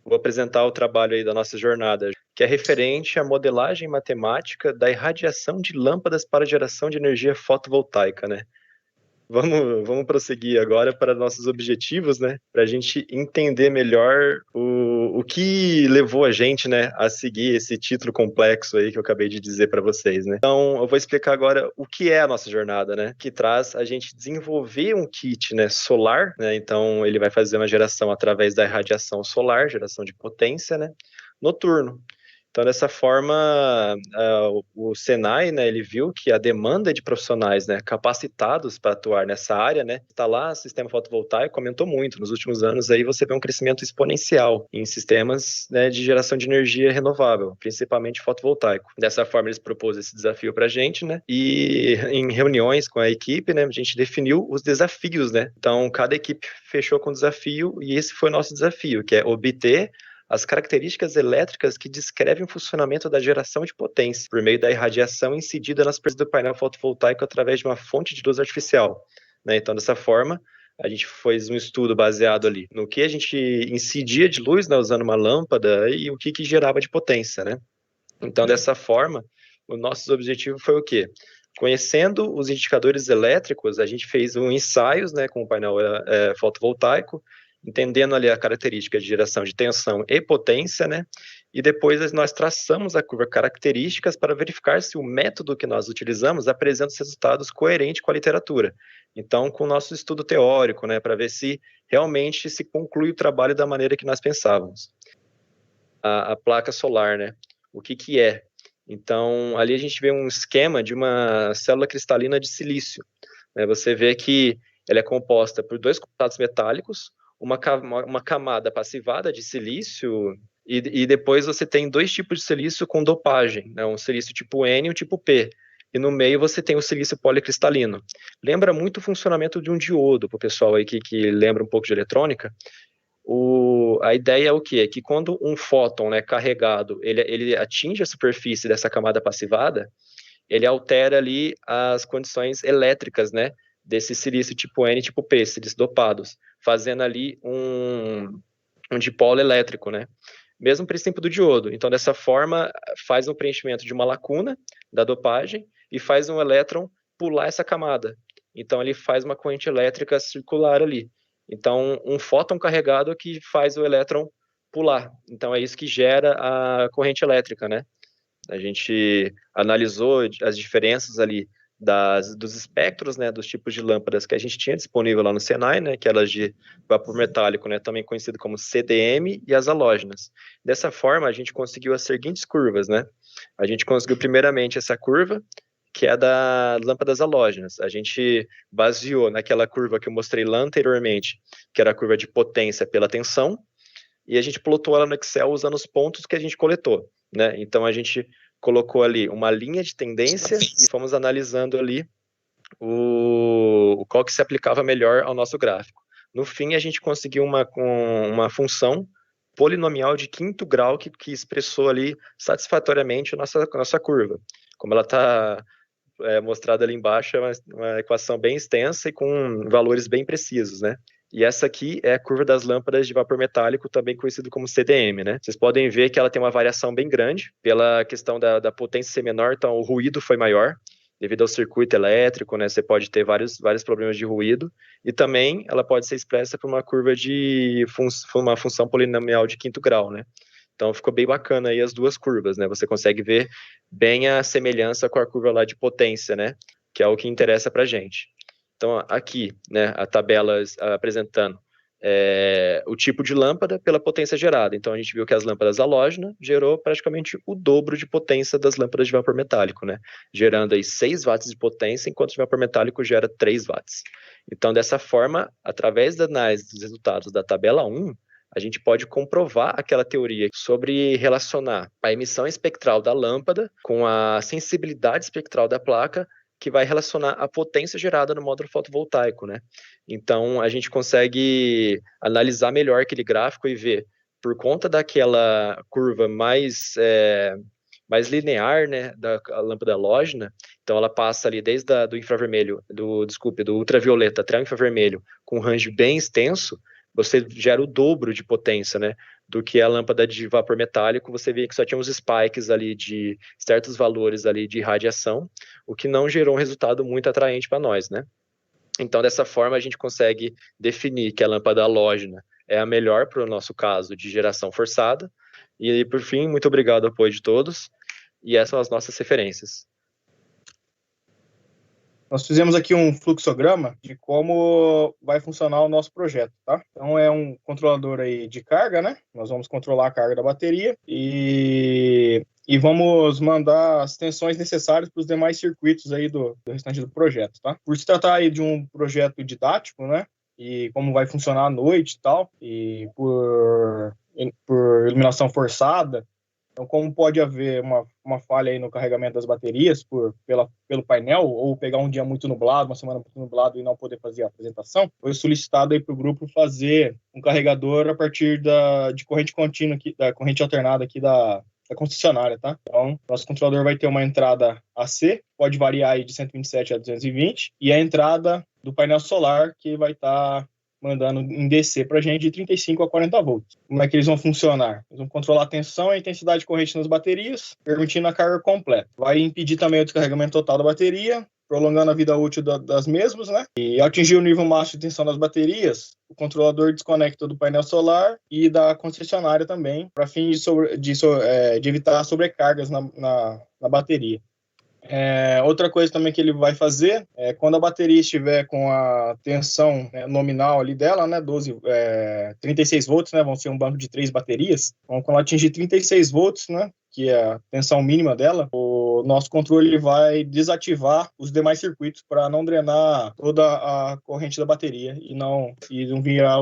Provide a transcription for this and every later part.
Vou apresentar o trabalho aí da nossa jornada, que é referente à modelagem matemática da irradiação de lâmpadas para geração de energia fotovoltaica, né? Vamos prosseguir agora para nossos objetivos, né? Para a gente entender melhor o que levou a gente, né, a seguir esse título complexo aí que eu acabei de dizer para vocês, né? Então, eu vou explicar agora o que é a nossa jornada, né? Que traz a gente desenvolver um kit, né, solar, né? Então, ele vai fazer uma geração através da irradiação solar, geração de potência, né? Noturno. Então, dessa forma, o Senai, né, ele viu que a demanda de profissionais, né, capacitados para atuar nessa área, né, instalar sistema fotovoltaico aumentou muito. Nos últimos anos, aí você vê um crescimento exponencial em sistemas, né, de geração de energia renovável, principalmente fotovoltaico. Dessa forma, eles propôs esse desafio para a gente, né, e em reuniões com a equipe, né, a gente definiu os desafios, né. Então, cada equipe fechou com um desafio e esse foi o nosso desafio, que é obter as características elétricas que descrevem o funcionamento da geração de potência por meio da irradiação incidida nas paredes do painel fotovoltaico através de uma fonte de luz artificial, né? Então, dessa forma, a gente fez um estudo baseado ali no que a gente incidia de luz, né, usando uma lâmpada e o que gerava de potência, né? Então, dessa forma, o nosso objetivo foi o quê? Conhecendo os indicadores elétricos, a gente fez ensaios, né, com o painel fotovoltaico, entendendo ali a característica de geração de tensão e potência, né? E depois nós traçamos a curva características para verificar se o método que nós utilizamos apresenta os resultados coerentes com a literatura. Então, com o nosso estudo teórico, né, para ver se realmente se conclui o trabalho da maneira que nós pensávamos. A placa solar, né? O que é? Então, ali a gente vê um esquema de uma célula cristalina de silício, né? Você vê que ela é composta por dois contatos metálicos, uma camada passivada de silício e depois você tem dois tipos de silício com dopagem, né? Um silício tipo N e um tipo P. E no meio você tem o silício policristalino. Lembra muito o funcionamento de um diodo, para o pessoal aí que lembra um pouco de eletrônica. A ideia é o quê? É que quando um fóton, né, carregado, ele atinge a superfície dessa camada passivada, ele altera ali as condições elétricas, né, desse silício tipo N e tipo P, silícios dopados, fazendo ali um dipolo elétrico, né? Mesmo princípio do diodo. Então, dessa forma, faz um preenchimento de uma lacuna da dopagem e faz um elétron pular essa camada. Então, ele faz uma corrente elétrica circular ali. Então, um fóton carregado que faz o elétron pular. Então, é isso que gera a corrente elétrica, né? A gente analisou as diferenças ali dos espectros, né, dos tipos de lâmpadas que a gente tinha disponível lá no Senai, né, que elas de vapor metálico, né, também conhecido como CDM, e as halógenas. Dessa forma, a gente conseguiu as seguintes curvas, né? A gente conseguiu primeiramente essa curva, que é das lâmpadas halógenas. A gente baseou naquela curva que eu mostrei lá anteriormente, que era a curva de potência pela tensão, e a gente plotou ela no Excel usando os pontos que a gente coletou, né? Então a gente colocou ali uma linha de tendência e fomos analisando ali qual que se aplicava melhor ao nosso gráfico. No fim, a gente conseguiu uma função polinomial de quinto grau que expressou ali satisfatoriamente a nossa curva. Como ela está mostrada ali embaixo, é uma equação bem extensa e com valores bem precisos, né? E essa aqui é a curva das lâmpadas de vapor metálico, também conhecido como CDM, né? Vocês podem ver que ela tem uma variação bem grande pela questão da potência ser menor, então o ruído foi maior devido ao circuito elétrico, né? Você pode ter vários problemas de ruído e também ela pode ser expressa por uma curva de uma função polinomial de quinto grau, né? Então ficou bem bacana aí as duas curvas, né? Você consegue ver bem a semelhança com a curva lá de potência, né? Que é o que interessa para a gente. Então aqui, né, a tabela apresentando o tipo de lâmpada pela potência gerada. Então a gente viu que as lâmpadas halógenas gerou praticamente o dobro de potência das lâmpadas de vapor metálico, né? Gerando aí 6 watts de potência, enquanto o vapor metálico gera 3 watts. Então dessa forma, através da análise dos resultados da tabela 1, a gente pode comprovar aquela teoria sobre relacionar a emissão espectral da lâmpada com a sensibilidade espectral da placa, que vai relacionar a potência gerada no módulo fotovoltaico, né? Então, a gente consegue analisar melhor aquele gráfico e ver, por conta daquela curva mais linear, né, da lâmpada halógena, então ela passa ali desde do infravermelho, do ultravioleta até o infravermelho, com um range bem extenso, você gera o dobro de potência, né, do que a lâmpada de vapor metálico. Você vê que só tinha uns spikes ali de certos valores ali de radiação, o que não gerou um resultado muito atraente para nós, né? Então, dessa forma, a gente consegue definir que a lâmpada halógena é a melhor para o nosso caso de geração forçada. E aí, por fim, muito obrigado ao apoio de todos. E essas são as nossas referências. Nós fizemos aqui um fluxograma de como vai funcionar o nosso projeto, tá? Então é um controlador aí de carga, né? Nós vamos controlar a carga da bateria e vamos mandar as tensões necessárias para os demais circuitos aí do restante do projeto, tá? Por se tratar aí de um projeto didático, né? E como vai funcionar à noite e tal, e por iluminação forçada. Então, como pode haver uma falha aí no carregamento das baterias pelo painel, ou pegar um dia muito nublado, uma semana muito nublado e não poder fazer a apresentação, foi solicitado aí para o grupo fazer um carregador a partir de corrente contínua, aqui, da corrente alternada aqui da concessionária, tá? Então, nosso controlador vai ter uma entrada AC, pode variar aí de 127 a 220, e a entrada do painel solar, que vai estar mandando em DC para a gente de 35 a 40 volts. Como é que eles vão funcionar? Eles vão controlar a tensão e a intensidade de corrente nas baterias, permitindo a carga completa. Vai impedir também o descarregamento total da bateria, prolongando a vida útil das mesmas, né? E ao atingir o nível máximo de tensão das baterias, o controlador desconecta do painel solar e da concessionária também, para fim de evitar sobrecargas na bateria. Outra coisa também que ele vai fazer é quando a bateria estiver com a tensão nominal ali dela, né, 36 volts, né, vão ser um banco de 3 baterias. Então, quando ela atingir 36 volts, né, que é a tensão mínima dela, o nosso controle vai desativar os demais circuitos para não drenar toda a corrente da bateria e não vir a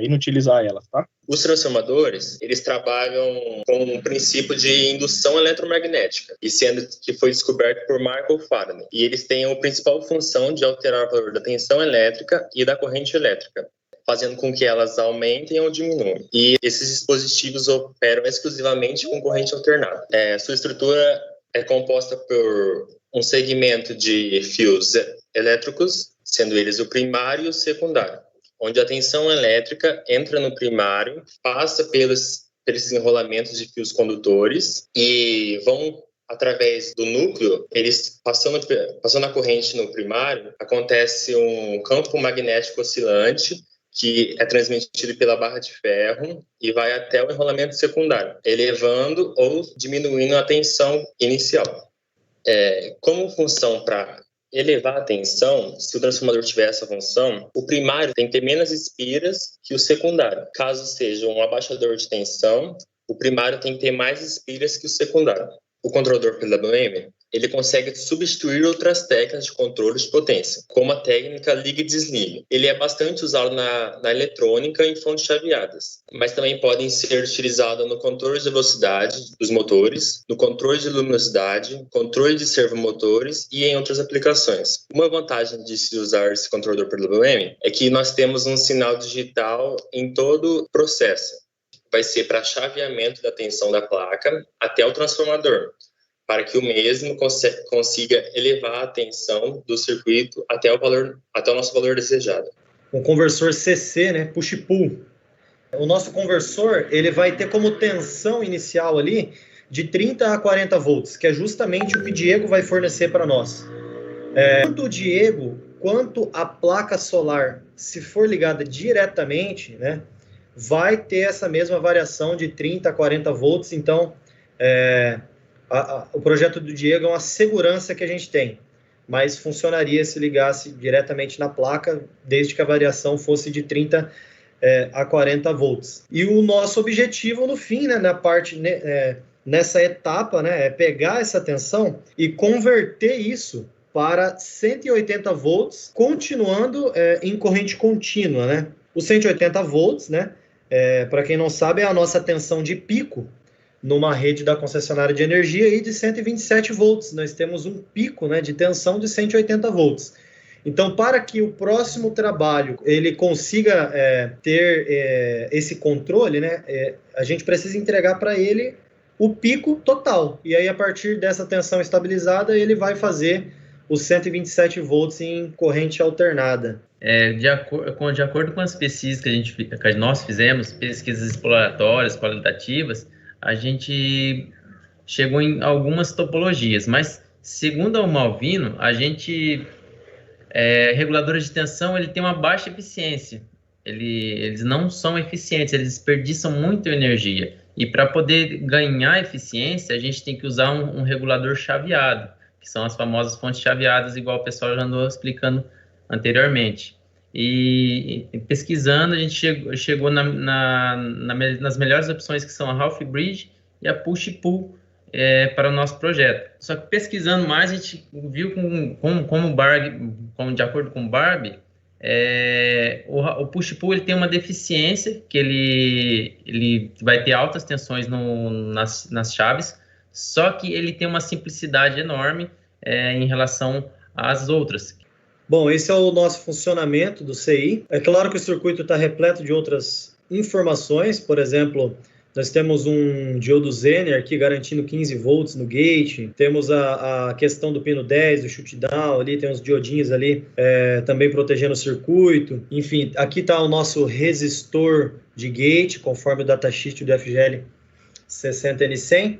inutilizar ela, tá? Os transformadores, eles trabalham com um princípio de indução eletromagnética, e sendo que foi descoberto por Michael Faraday. E eles têm a principal função de alterar o valor da tensão elétrica e da corrente elétrica, fazendo com que elas aumentem ou diminuam. E esses dispositivos operam exclusivamente com corrente alternada. Sua estrutura é composta por um segmento de fios elétricos, sendo eles o primário e o secundário, onde a tensão elétrica entra no primário, passa pelos enrolamentos de fios condutores e vão através do núcleo, eles passando a corrente no primário, acontece um campo magnético oscilante que é transmitido pela barra de ferro e vai até o enrolamento secundário, elevando ou diminuindo a tensão inicial. Como função para elevar a tensão, se o transformador tiver essa função, o primário tem que ter menos espiras que o secundário. Caso seja um abaixador de tensão, o primário tem que ter mais espiras que o secundário. O controlador PWM, ele consegue substituir outras técnicas de controle de potência, como a técnica liga e desliga. Ele é bastante usado na eletrônica e em fontes chaveadas, mas também podem ser utilizados no controle de velocidade dos motores, no controle de luminosidade, controle de servomotores e em outras aplicações. Uma vantagem de se usar esse controlador PWM é que nós temos um sinal digital em todo o processo. Vai ser para chaveamento da tensão da placa até o transformador, para que o mesmo consiga elevar a tensão do circuito até o nosso valor desejado. Um conversor CC, né, push-pull. O nosso conversor, ele vai ter como tensão inicial ali de 30 a 40 volts, que é justamente o que o Diego vai fornecer para nós. Tanto o Diego quanto a placa solar, se for ligada diretamente, né, vai ter essa mesma variação de 30 a 40 volts. Então, o projeto do Diego é uma segurança que a gente tem, mas funcionaria se ligasse diretamente na placa, desde que a variação fosse de 30 a 40 volts. E o nosso objetivo no fim, né, nessa etapa, né, é pegar essa tensão e converter isso para 180 volts, continuando em corrente contínua, né? Os 180 volts, né, para quem não sabe, é a nossa tensão de pico numa rede da concessionária de energia aí de 127 volts. Nós temos um pico, né, de tensão de 180 volts. Então, para que o próximo trabalho ele consiga ter esse controle, né, a gente precisa entregar para ele o pico total. E aí, a partir dessa tensão estabilizada, ele vai fazer os 127 volts em corrente alternada. De acordo com as pesquisas que nós fizemos, pesquisas exploratórias, qualitativas, a gente chegou em algumas topologias, mas segundo o Malvino, reguladores de tensão, ele tem uma baixa eficiência. Eles não são eficientes, eles desperdiçam muita energia. E para poder ganhar eficiência, a gente tem que usar um regulador chaveado, que são as famosas fontes chaveadas, igual o pessoal já andou explicando anteriormente. E pesquisando, a gente chegou nas melhores opções, que são a half bridge e a push-pull para o nosso projeto. Só que pesquisando mais, a gente viu de acordo com o Barbie, o push-pull ele tem uma deficiência, que ele vai ter altas tensões nas chaves, só que ele tem uma simplicidade enorme em relação às outras. Bom, esse é o nosso funcionamento do CI. É claro que o circuito está repleto de outras informações, por exemplo, nós temos um diodo Zener aqui garantindo 15 volts no gate, temos a questão do pino 10, do shutdown, ali tem uns diodinhos ali também protegendo o circuito. Enfim, aqui está o nosso resistor de gate, conforme o datasheet do FGL 60N100.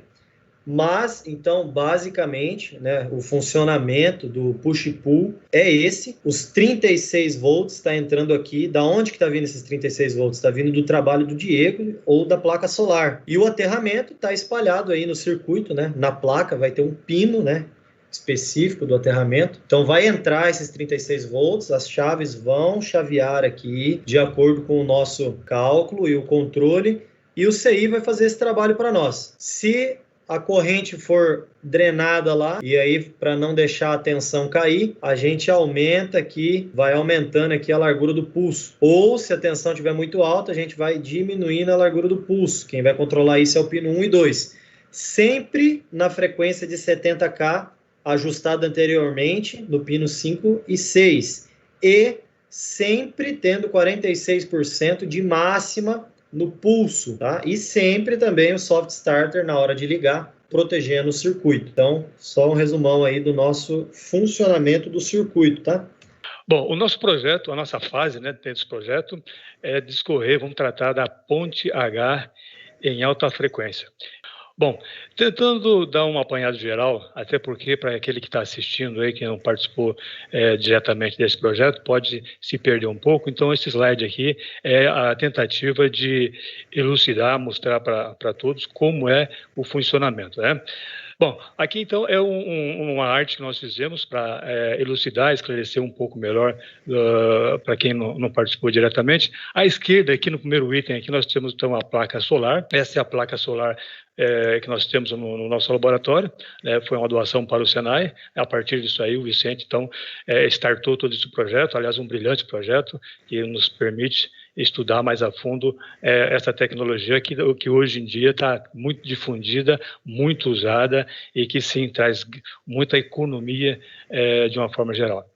Mas, então, basicamente, né, o funcionamento do push-pull é esse. Os 36 volts está entrando aqui. Da onde que está vindo esses 36 volts? Está vindo do trabalho do Diego ou da placa solar. E o aterramento está espalhado aí no circuito, né? Na placa vai ter um pino, né, específico do aterramento. Então, vai entrar esses 36 volts, as chaves vão chavear aqui de acordo com o nosso cálculo e o controle. E o CI vai fazer esse trabalho para nós. Se a corrente for drenada lá, e aí para não deixar a tensão cair, a gente aumenta aqui, vai aumentando aqui a largura do pulso. Ou se a tensão estiver muito alta, a gente vai diminuindo a largura do pulso. Quem vai controlar isso é o pino 1 e 2. Sempre na frequência de 70K, ajustado anteriormente no pino 5 e 6. E sempre tendo 46% de máxima no pulso, tá? E sempre também o soft starter na hora de ligar, protegendo o circuito. Então, só um resumão aí do nosso funcionamento do circuito, tá? Bom, o nosso projeto, a nossa fase, né, dentro desse projeto, é discorrer, vamos tratar da ponte H em alta frequência. Bom, tentando dar um apanhado geral, até porque para aquele que está assistindo aí, que não participou diretamente desse projeto, pode se perder um pouco. Então, esse slide aqui é a tentativa de elucidar, mostrar para todos como é o funcionamento, né? Bom, aqui então é uma arte que nós fizemos para elucidar, esclarecer um pouco melhor para quem não participou diretamente. À esquerda, aqui no primeiro item, aqui nós temos então a placa solar. Essa é a placa solar que nós temos no nosso laboratório, né? Foi uma doação para o Senai. A partir disso aí, o Vicente então startou todo esse projeto, aliás, um brilhante projeto que nos permite estudar mais a fundo essa tecnologia que hoje em dia está muito difundida, muito usada e que sim traz muita economia de uma forma geral.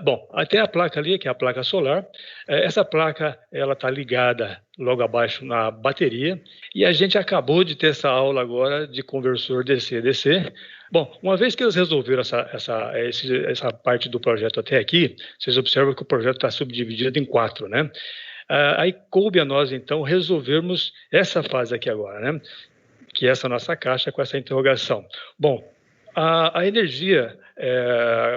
Bom, até a placa ali, que é a placa solar, essa placa ela está ligada logo abaixo na bateria e a gente acabou de ter essa aula agora de conversor DC-DC. Bom, uma vez que eles resolveram essa parte do projeto até aqui, vocês observam que o projeto está subdividido em 4, né? Aí coube a nós, então, resolvermos essa fase aqui agora, né? Que é essa nossa caixa com essa interrogação. Bom, a energia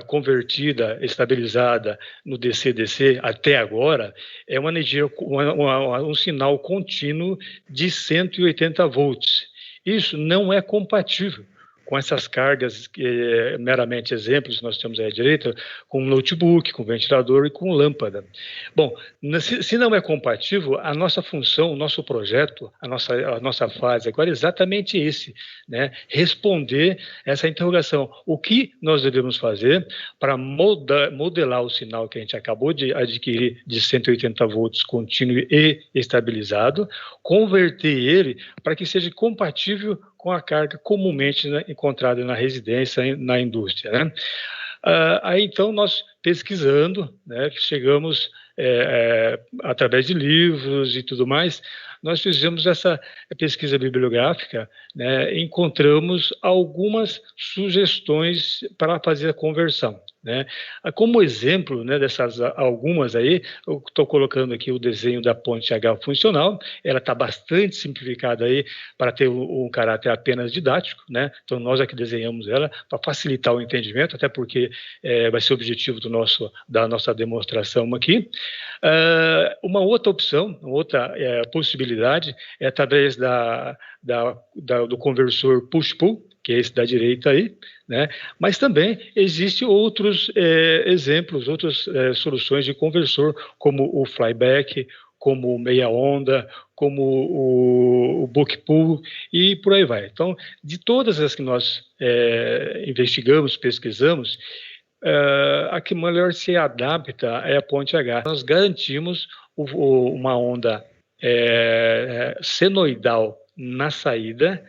convertida, estabilizada no DC-DC até agora é uma energia, um sinal contínuo de 180 volts. Isso não é compatível com essas cargas, meramente exemplos que nós temos aí à direita, com notebook, com ventilador e com lâmpada. Bom, se não é compatível, a nossa função, o nosso projeto, a nossa fase agora é exatamente esse, né? Responder essa interrogação. O que nós devemos fazer para modelar o sinal que a gente acabou de adquirir de 180 volts contínuo e estabilizado, converter ele para que seja compatível com a carga comumente, né, encontrada na residência e na indústria, né? Aí, então, nós pesquisando, né, chegamos, através de livros e tudo mais, nós fizemos essa pesquisa bibliográfica, né, encontramos algumas sugestões para fazer a conversão, né? Como exemplo, né, dessas algumas aí, eu estou colocando aqui o desenho da ponte H funcional. Ela está bastante simplificada aí para ter um caráter apenas didático, né? Então nós aqui desenhamos ela para facilitar o entendimento, até porque vai ser o objetivo da nossa demonstração aqui. Uma outra opção, uma outra possibilidade é através do conversor push-pull, que é esse da direita aí, né? Mas também existem outros exemplos, outras soluções de conversor, como o flyback, como o meia onda, como o book pull e por aí vai. Então, de todas as que nós investigamos, pesquisamos, a que melhor se adapta é a ponte H. Nós garantimos uma onda senoidal na saída,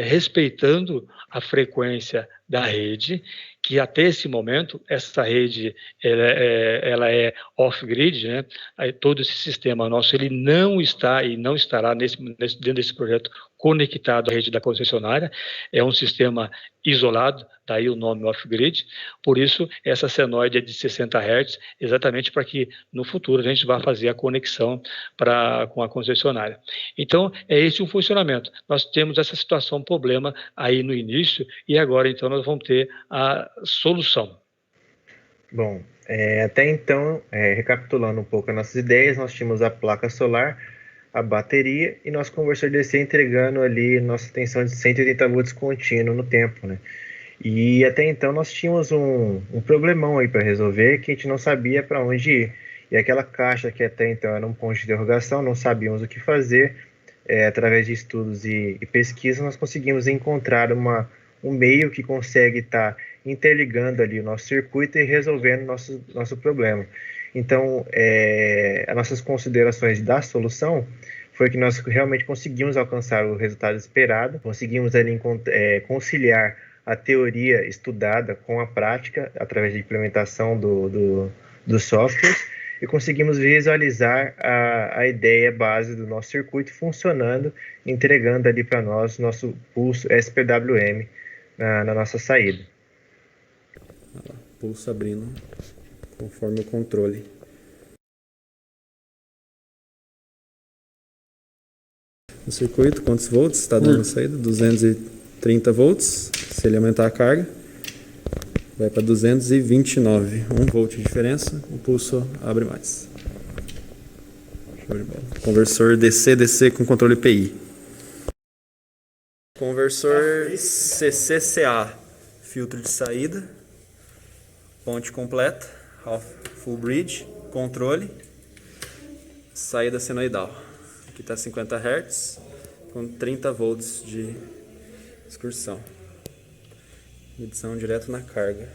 respeitando a frequência da rede, que até esse momento, essa rede ela é off-grid, né? Todo esse sistema nosso ele não está e não estará dentro desse projeto conectado à rede da concessionária, é um sistema isolado, daí o nome off-grid, por isso essa senoide é de 60 Hz, exatamente para que no futuro a gente vá fazer a conexão com a concessionária. Então, é esse o funcionamento. Nós temos essa situação, problema aí no início, e agora então nós vamos ter a solução. Bom, até então, recapitulando um pouco as nossas ideias, nós tínhamos a placa solar, a bateria e nosso conversor DC entregando ali nossa tensão de 180 volts contínuo no tempo, né? E até então nós tínhamos um problemão aí para resolver, que a gente não sabia para onde ir. E aquela caixa que até então era um ponto de interrogação, não sabíamos o que fazer, através de estudos e pesquisa, nós conseguimos encontrar um meio que consegue estar interligando ali o nosso circuito e resolvendo nosso problema. Então, as nossas considerações da solução foi que nós realmente conseguimos alcançar o resultado esperado, conseguimos ali conciliar a teoria estudada com a prática através da implementação dos softwares e conseguimos visualizar a ideia base do nosso circuito funcionando, entregando ali para nós nosso pulso SPWM na nossa saída. Pulso abrindo conforme o controle. O circuito, quantos volts está dando saída? 230 volts. Se ele aumentar a carga, vai para 229. 1 volt de diferença, o pulso abre mais. Show de bola. Conversor DC com controle PI. Conversor CCCA. Filtro de saída. Ponte completa. Full bridge. Controle. Saída senoidal. Aqui está 50 Hz com 30 volts de excursão. Medição direto na carga.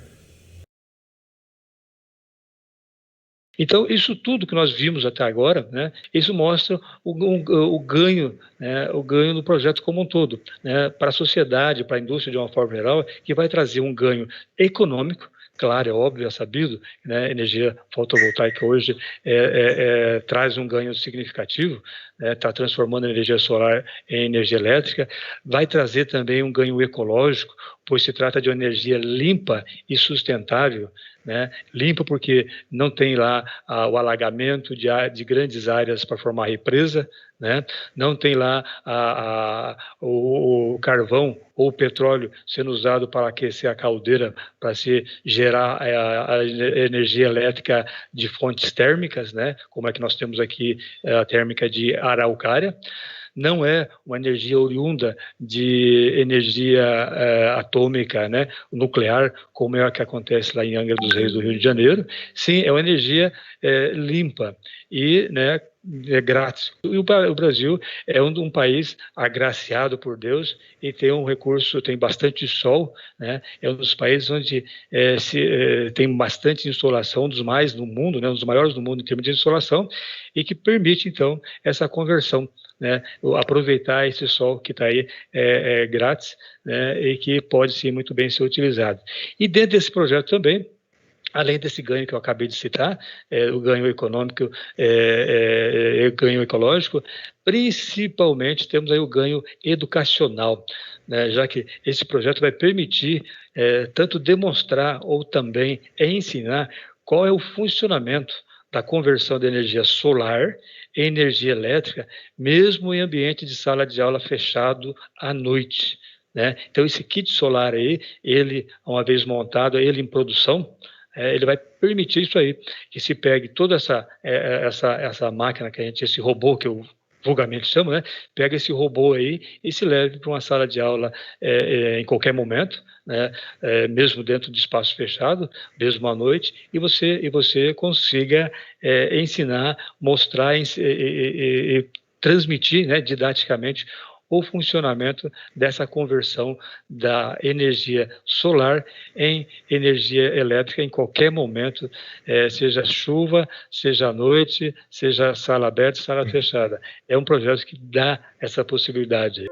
Então, isso tudo que nós vimos até agora, né, isso mostra o ganho, né, o ganho do projeto como um todo, né, para a sociedade, para a indústria de uma forma geral, que vai trazer um ganho econômico. Claro, é óbvio, é sabido, né, energia fotovoltaica hoje traz um ganho significativo, está transformando a energia solar em energia elétrica, vai trazer também um ganho ecológico, pois se trata de uma energia limpa e sustentável, né? Limpa porque não tem lá o alagamento de grandes áreas para formar represa, né? Não tem lá o carvão ou o petróleo sendo usado para aquecer a caldeira, para se gerar a energia elétrica de fontes térmicas, né? Como é que nós temos aqui a térmica de Araucária. Não é uma energia oriunda de energia atômica, né, nuclear, como é a que acontece lá em Angra dos Reis, do Rio de Janeiro. Sim, é uma energia limpa e, né, grátis. E o Brasil é um país agraciado por Deus e tem um recurso, tem bastante sol, né? É um dos países onde tem bastante insolação, um dos mais no mundo, né? Um dos maiores do mundo em termos de insolação, e que permite, então, essa conversão, né? Aproveitar esse sol que está aí grátis, né? E que pode, sim, muito bem ser utilizado. E dentro desse projeto também, além desse ganho que eu acabei de citar, o ganho econômico, ganho ecológico, principalmente temos aí o ganho educacional, né, já que esse projeto vai permitir tanto demonstrar ou também ensinar qual é o funcionamento da conversão de energia solar em energia elétrica, mesmo em ambiente de sala de aula fechado à noite, né? Então, esse kit solar aí, ele, uma vez montado, ele em produção, ele vai permitir isso aí, que se pegue toda essa máquina que esse robô que eu vulgarmente chamo, né? Pega esse robô aí e se leve para uma sala de aula em qualquer momento, né? Mesmo dentro de espaço fechado, mesmo à noite, e você consiga ensinar, mostrar e transmitir, né, didaticamente o funcionamento dessa conversão da energia solar em energia elétrica em qualquer momento, seja chuva, seja à noite, seja sala aberta, sala fechada. É um projeto que dá essa possibilidade.